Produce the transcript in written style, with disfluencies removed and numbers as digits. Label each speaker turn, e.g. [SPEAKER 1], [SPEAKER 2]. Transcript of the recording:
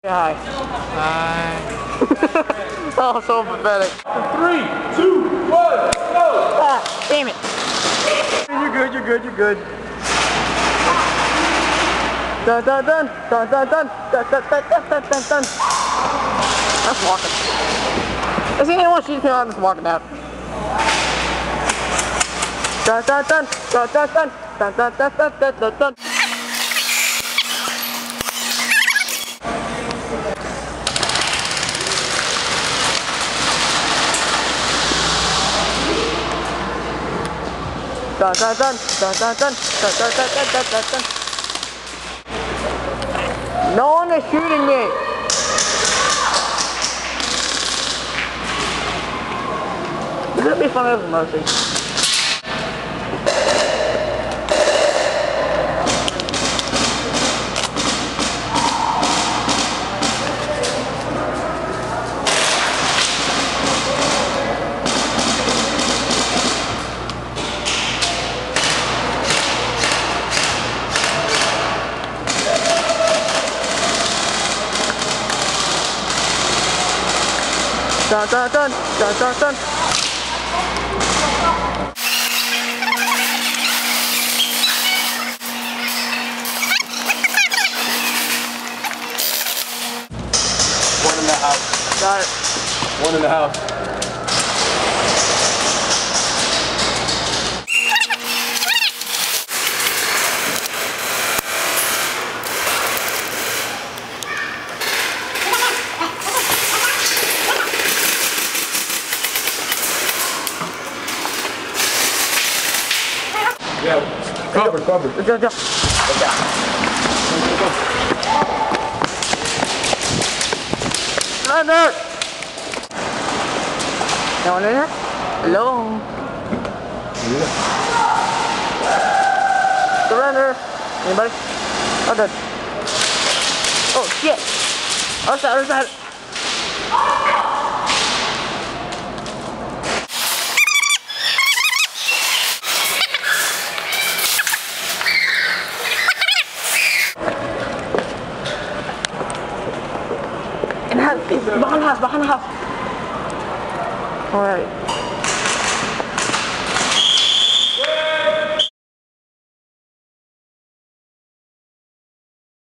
[SPEAKER 1] Hi.
[SPEAKER 2] Hi.
[SPEAKER 1] Oh, so pathetic.
[SPEAKER 2] 3, 2, 1, go!
[SPEAKER 1] Ah, damn it. You're good, you're good, you're good. Dun dun dun, dun dun dun, dun dun dun dun dun dun. That's walking. Is anyone shooting me on this walking out? Dun dun dun, dun dun dun, dun dun dun dun dun dun. Dun dun dun, dun dun dun, dun dun dun dun dun dun. No one is shooting me. This would be fun as mercy. Dun dun dun, dun dun dun.
[SPEAKER 2] One in the house.
[SPEAKER 1] Got it.
[SPEAKER 2] One in the house. Yeah, cover.
[SPEAKER 1] Go, go, go. Surrender! No one in here? Hello?
[SPEAKER 2] Yeah.
[SPEAKER 1] Surrender! Anybody? Oh, good. Oh, shit! What's that? What's that? Behind the house, behind the house. Alright.